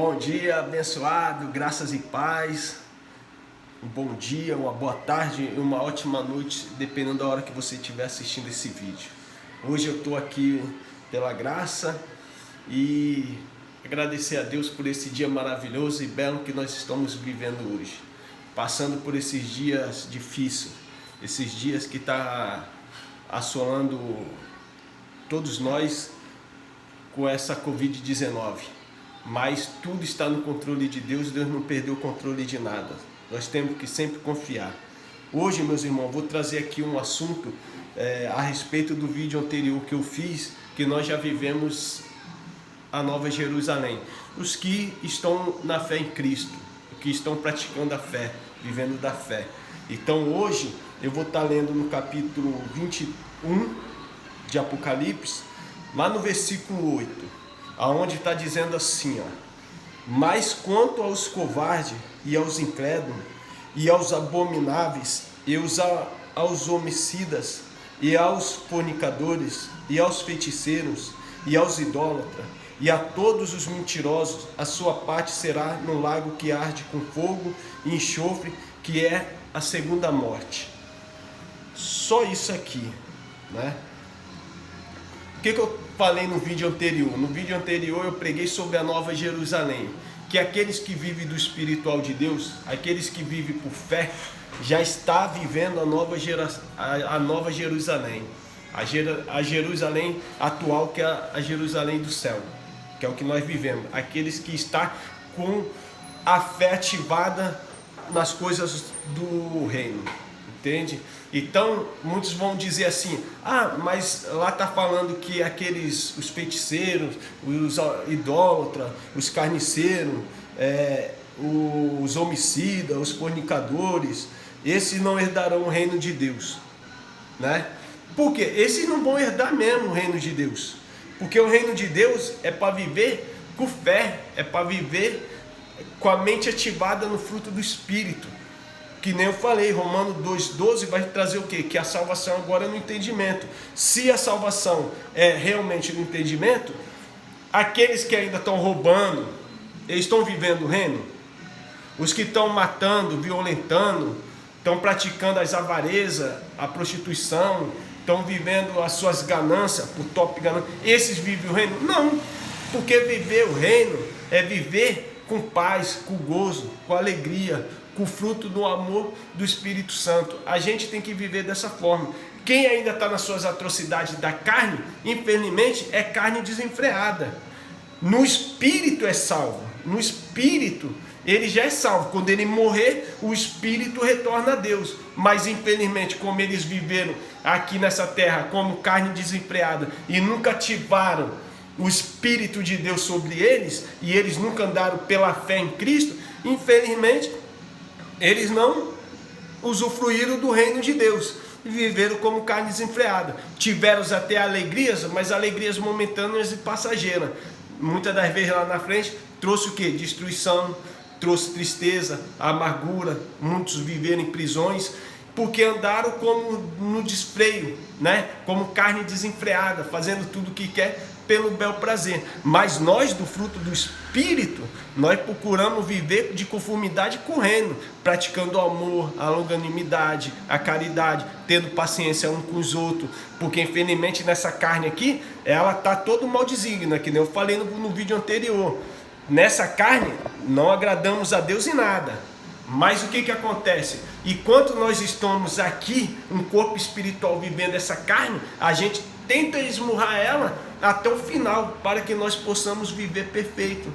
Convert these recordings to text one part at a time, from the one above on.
Bom dia, abençoado, graças e paz. Um bom dia, uma boa tarde e uma ótima noite, dependendo da hora que você estiver assistindo esse vídeo. Hoje eu estou aqui pela graça e agradecer a Deus por esse dia maravilhoso e belo que nós estamos vivendo hoje. Passando por esses dias difíceis, esses dias que está assolando todos nós com essa Covid-19. Mas tudo está no controle de Deus, Deus não perdeu o controle de nada. Nós temos que sempre confiar. Hoje, meus irmãos, vou trazer aqui um assunto a respeito do vídeo anterior que eu fiz, que nós já vivemos a Nova Jerusalém. Os que estão na fé em Cristo, que estão praticando a fé, vivendo da fé. Então hoje eu vou estar lendo no capítulo 21 de Apocalipse, lá no versículo 8. Aonde está dizendo assim, mas quanto aos covardes e aos incrédulos e aos abomináveis e aos homicidas e aos fornicadores e aos feiticeiros e aos idólatras e a todos os mentirosos, a sua parte será no lago que arde com fogo e enxofre, que é a segunda morte. Só isso aqui, né? O que eu falei no vídeo anterior? No vídeo anterior eu preguei sobre a Nova Jerusalém, que aqueles que vivem do espiritual de Deus, aqueles que vivem por fé, já está vivendo a Nova Jerusalém, a Jerusalém atual, que é a Jerusalém do céu, que é o que nós vivemos, aqueles que estão com a fé ativada nas coisas do reino. Entende? Então muitos vão dizer assim: mas lá está falando que os feiticeiros, os idólatras, os carniceiros, os homicidas, os fornicadores, esses não herdarão o reino de Deus, né? Porque esses não vão herdar mesmo o reino de Deus, porque o reino de Deus é para viver com fé, é para viver com a mente ativada no fruto do Espírito. Que nem eu falei, Romanos 2,12 vai trazer o quê? Que a salvação agora é no entendimento. Se a salvação é realmente no entendimento, aqueles que ainda estão roubando, eles estão vivendo o reino? Os que estão matando, violentando, estão praticando as avarezas, a prostituição, estão vivendo as suas ganâncias, por top ganância, esses vivem o reino? Não, porque viver o reino é viver com paz, com gozo, com alegria, com o fruto do amor do Espírito Santo. A gente tem que viver dessa forma. Quem ainda está nas suas atrocidades da carne, infelizmente, é carne desenfreada. No Espírito é salvo. No Espírito, ele já é salvo. Quando ele morrer, o Espírito retorna a Deus. Mas, infelizmente, como eles viveram aqui nessa terra como carne desenfreada e nunca ativaram o Espírito de Deus sobre eles, e eles nunca andaram pela fé em Cristo, infelizmente, eles não usufruíram do reino de Deus e viveram como carne desenfreada. Tiveram até alegrias, mas alegrias momentâneas e passageiras. Muitas das vezes lá na frente trouxe o que? Destruição, trouxe tristeza, amargura. Muitos viveram em prisões porque andaram como no desfreio, né? Como carne desenfreada, fazendo tudo o que quer pelo bel prazer. Mas nós, do fruto do Espírito, nós procuramos viver de conformidade com o reino, praticando o amor, a longanimidade, a caridade, tendo paciência um com os outros, porque infelizmente nessa carne aqui, ela está todo mal designa, que nem eu falei no vídeo anterior. Nessa carne, não agradamos a Deus em nada. Mas o que acontece? Enquanto nós estamos aqui, um corpo espiritual vivendo essa carne, a gente tenta esmurrar ela até o final, para que nós possamos viver perfeito,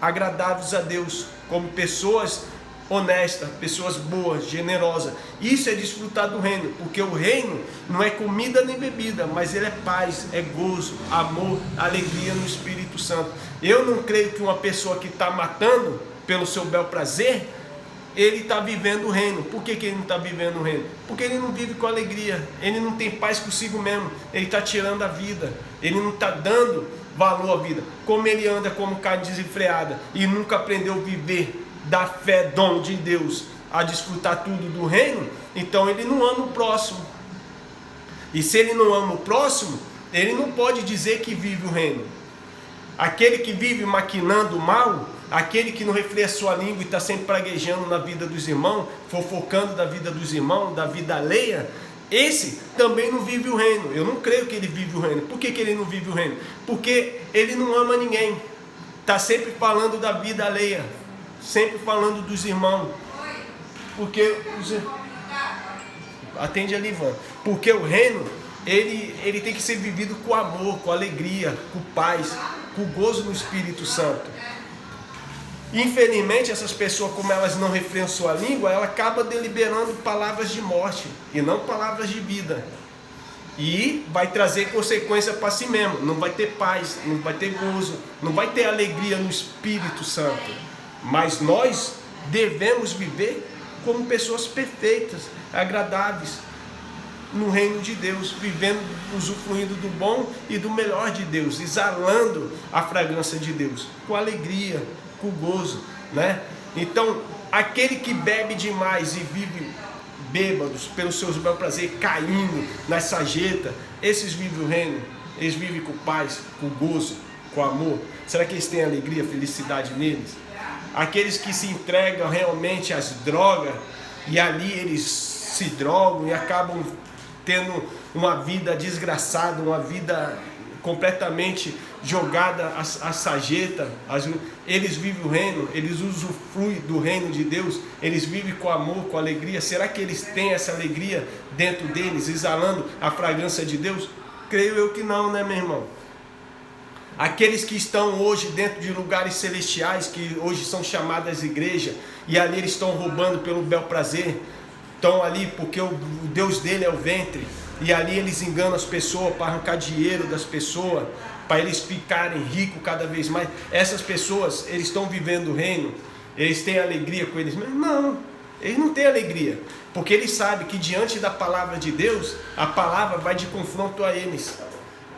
agradáveis a Deus, como pessoas honestas, pessoas boas, generosas. Isso é desfrutar do reino, porque o reino não é comida nem bebida, mas ele é paz, é gozo, amor, alegria no Espírito Santo. Eu não creio que uma pessoa que está matando pelo seu bel prazer, ele está vivendo o reino. Por que ele não está vivendo o reino? Porque ele não vive com alegria, ele não tem paz consigo mesmo, ele está tirando a vida, ele não está dando valor à vida. Como ele anda como carne desenfreada e nunca aprendeu a viver da fé, dom de Deus, a desfrutar tudo do reino, então ele não ama o próximo. E se ele não ama o próximo, ele não pode dizer que vive o reino. Aquele que vive maquinando o mal, aquele que não refreia a sua língua e está sempre praguejando na vida dos irmãos, fofocando da vida dos irmãos, da vida alheia, esse também não vive o reino. Eu não creio que ele vive o reino. Por que ele não vive o reino? Porque ele não ama ninguém. Está sempre falando da vida alheia, sempre falando dos irmãos. Porque atende ali, Ivan. Porque o reino, ele tem que ser vivido com amor, com alegria, com paz, com gozo no Espírito Santo. Infelizmente, essas pessoas, como elas não refreiam sua língua, ela acaba deliberando palavras de morte e não palavras de vida. E vai trazer consequência para si mesmo. Não vai ter paz, não vai ter gozo, não vai ter alegria no Espírito Santo. Mas nós devemos viver como pessoas perfeitas, agradáveis no reino de Deus, vivendo, usufruindo do bom e do melhor de Deus, exalando a fragrância de Deus, com alegria, com gozo, né? Então, aquele que bebe demais e vive bêbados pelos seus bel prazer, caindo nas sarjetas, esses vivem o reino, eles vivem com paz, com gozo, com amor. Será que eles têm alegria, felicidade neles? Aqueles que se entregam realmente às drogas e ali eles se drogam e acabam tendo uma vida desgraçada, uma vida completamente jogada à sarjeta, eles vivem o reino, eles usufruem do reino de Deus, eles vivem com amor, com alegria. Será que eles têm essa alegria dentro deles, exalando a fragrância de Deus? Creio eu que não, né, meu irmão? Aqueles que estão hoje dentro de lugares celestiais, que hoje são chamadas igreja, e ali eles estão roubando pelo bel prazer, estão ali porque o Deus dele é o ventre, e ali eles enganam as pessoas para arrancar dinheiro das pessoas, para eles ficarem ricos cada vez mais. Essas pessoas, eles estão vivendo o reino, eles têm alegria com eles mesmos? Não, eles não têm alegria, porque eles sabem que diante da palavra de Deus, a palavra vai de confronto a eles.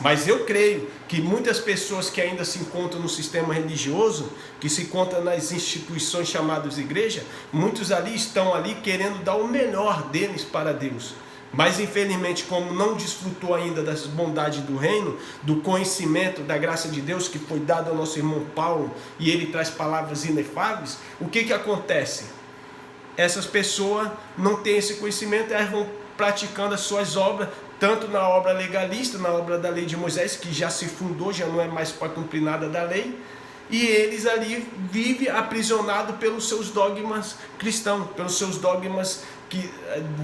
Mas eu creio que muitas pessoas que ainda se encontram no sistema religioso, que se encontram nas instituições chamadas igreja, muitos ali estão ali querendo dar o melhor deles para Deus. Mas infelizmente, como não desfrutou ainda das bondades do reino, do conhecimento da graça de Deus que foi dado ao nosso irmão Paulo, e ele traz palavras inefáveis, o que acontece? Essas pessoas não têm esse conhecimento, elas vão praticando as suas obras, tanto na obra legalista, na obra da lei de Moisés, que já se fundou, já não é mais para cumprir nada da lei, e eles ali vivem aprisionados pelos seus dogmas cristãos, pelos seus dogmas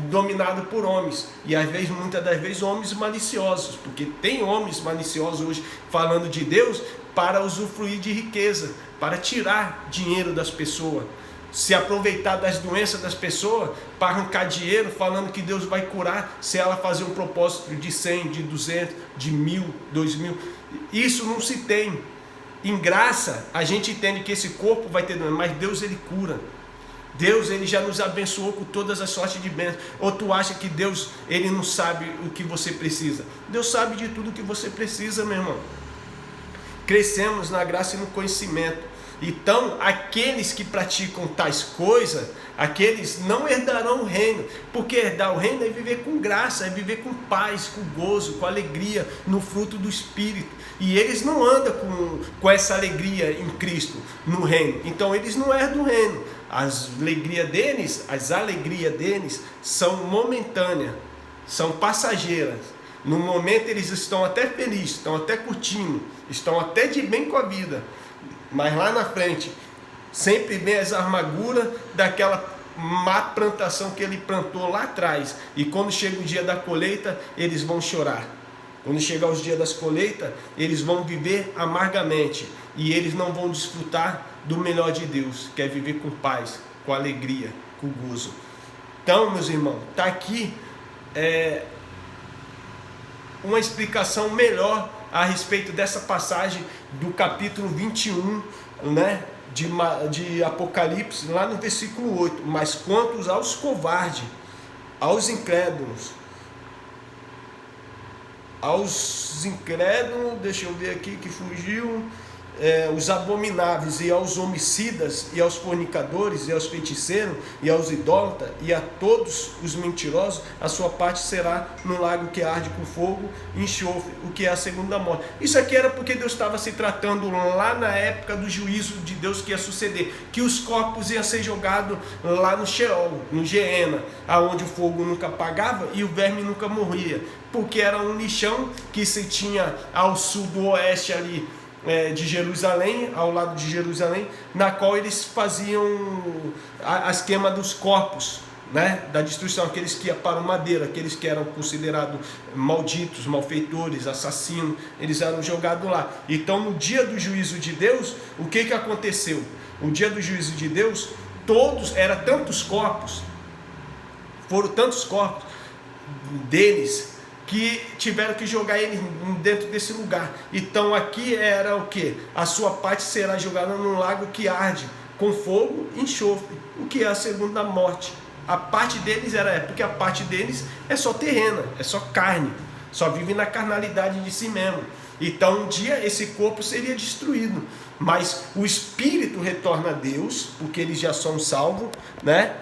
dominados por homens, e às vezes, muitas das vezes, homens maliciosos, porque tem homens maliciosos hoje falando de Deus para usufruir de riqueza, para tirar dinheiro das pessoas, se aproveitar das doenças das pessoas para arrancar dinheiro, falando que Deus vai curar se ela fazer um propósito de 100, de 200, de 1000, 2000. Isso não se tem. Em graça, a gente entende que esse corpo vai ter doença, mas Deus, ele cura. Deus, ele já nos abençoou com todas as sortes de bênçãos. Ou tu acha que Deus, ele não sabe o que você precisa? Deus sabe de tudo o que você precisa, meu irmão. Crescemos na graça e no conhecimento. Então, aqueles que praticam tais coisas, aqueles não herdarão o reino, porque herdar o reino é viver com graça, é viver com paz, com gozo, com alegria, no fruto do Espírito. E eles não andam com essa alegria em Cristo, no reino. Então, eles não herdam o reino. As alegrias deles são momentâneas, são passageiras. No momento eles estão até felizes, estão até curtindo, estão até de bem com a vida. Mas lá na frente, sempre vem as amarguras daquela má plantação que ele plantou lá atrás. E quando chega o dia da colheita, eles vão chorar. Quando chegar os dias das colheitas, eles vão viver amargamente. E eles não vão desfrutar do melhor de Deus, que é viver com paz, com alegria, com gozo. Então, meus irmãos, está aqui uma explicação melhor a respeito dessa passagem do capítulo 21, né, de Apocalipse, lá no versículo 8. Mas quanto aos covardes, aos incrédulos, deixa eu ver aqui que fugiu, os abomináveis, e aos homicidas, e aos fornicadores, e aos feiticeiros, e aos idólatras, e a todos os mentirosos, a sua parte será no lago que arde com fogo e enxofre, o que é a segunda morte. Isso aqui era porque Deus estava se tratando lá na época do juízo de Deus que ia suceder, que os corpos iam ser jogados lá no Sheol, no Geena, aonde o fogo nunca apagava e o verme nunca morria, porque era um lixão que se tinha ao sul do oeste ali, de Jerusalém, ao lado de Jerusalém, na qual eles faziam as queimas dos corpos, né, da destruição, aqueles que iam para o madeiro, aqueles que eram considerados malditos, malfeitores, assassinos, eles eram jogados lá. Então, no dia do juízo de Deus, o que aconteceu? O dia do juízo de Deus, foram tantos corpos deles, que tiveram que jogar ele dentro desse lugar. Então aqui era o que? A sua parte será jogada num lago que arde com fogo e enxofre, o que é a segunda morte. A parte deles porque a parte deles é só terrena, é só carne, só vive na carnalidade de si mesmo. Então um dia esse corpo seria destruído, mas o espírito retorna a Deus, porque eles já são salvos, né,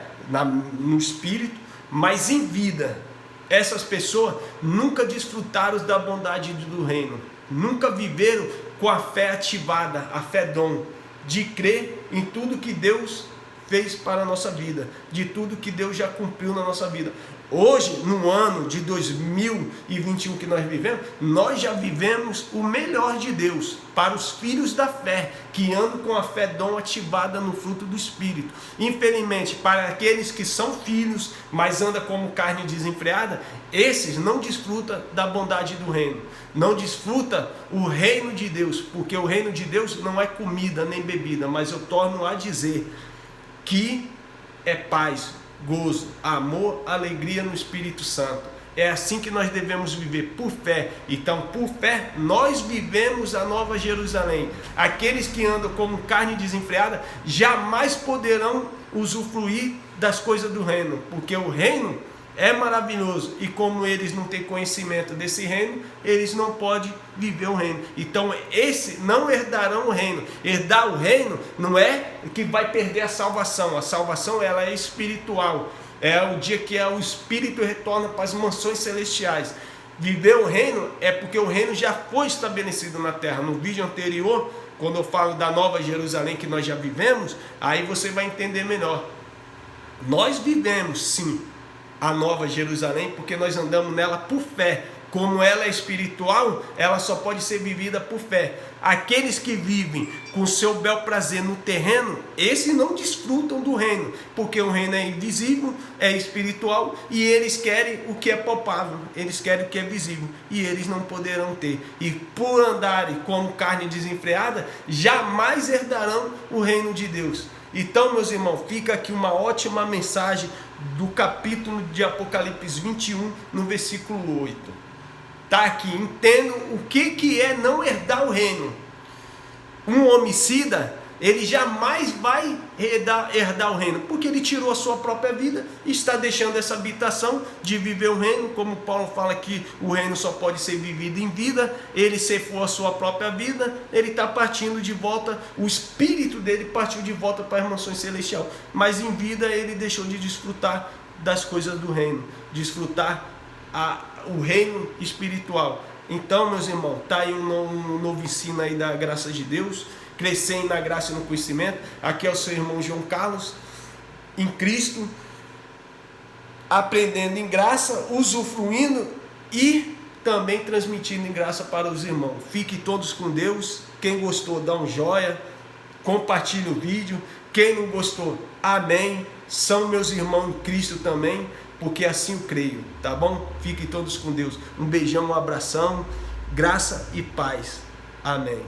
no espírito, mas em vida. Essas pessoas nunca desfrutaram da bondade do reino, nunca viveram com a fé ativada, a fé dom, de crer em tudo que Deus fez para a nossa vida, de tudo que Deus já cumpriu na nossa vida. Hoje, no ano de 2021 que nós vivemos, nós já vivemos o melhor de Deus para os filhos da fé, que andam com a fé dom ativada no fruto do Espírito. Infelizmente, para aqueles que são filhos, mas andam como carne desenfreada, esses não desfrutam da bondade do reino, não desfrutam o reino de Deus, porque o reino de Deus não é comida nem bebida, mas eu torno a dizer que é paz, gozo, amor, alegria no Espírito Santo. É assim que nós devemos viver, por fé. Então, por fé, nós vivemos a Nova Jerusalém. Aqueles que andam como carne desenfreada jamais poderão usufruir das coisas do reino, porque o reino é maravilhoso, e como eles não têm conhecimento desse reino, eles não podem viver o reino. Então esses não herdarão o reino. Herdar o reino não é que vai perder a salvação ela é espiritual, é o dia que o Espírito retorna para as mansões celestiais. Viver o reino é porque o reino já foi estabelecido na terra. No vídeo anterior, quando eu falo da Nova Jerusalém que nós já vivemos, aí você vai entender melhor. Nós vivemos sim a Nova Jerusalém, porque nós andamos nela por fé. Como ela é espiritual, ela só pode ser vivida por fé. Aqueles que vivem com seu bel prazer no terreno, esses não desfrutam do reino, porque o reino é invisível, é espiritual, e eles querem o que é palpável, eles querem o que é visível, e eles não poderão ter. E por andarem como carne desenfreada, jamais herdarão o reino de Deus. Então, meus irmãos, fica aqui uma ótima mensagem do capítulo de Apocalipse 21, no versículo 8. Está aqui, entendo o que é não herdar o reino. Um homicida, ele jamais vai herdar o reino, porque ele tirou a sua própria vida e está deixando essa habitação de viver o reino. Como Paulo fala que o reino só pode ser vivido em vida, ele cefou a sua própria vida, ele está partindo de volta, o espírito dele partiu de volta para as mansões celestiais, mas em vida ele deixou de desfrutar das coisas do reino, desfrutar o reino espiritual. Então, meus irmãos, está aí um novo ensino aí da graça de Deus, crescendo na graça e no conhecimento. Aqui é o seu irmão João Carlos, em Cristo, aprendendo em graça, usufruindo e também transmitindo em graça para os irmãos. Fiquem todos com Deus. Quem gostou, dá um joia, compartilhe o vídeo. Quem não gostou, amém. São meus irmãos em Cristo também, porque assim eu creio, tá bom? Fiquem todos com Deus. Um beijão, um abração, graça e paz. Amém.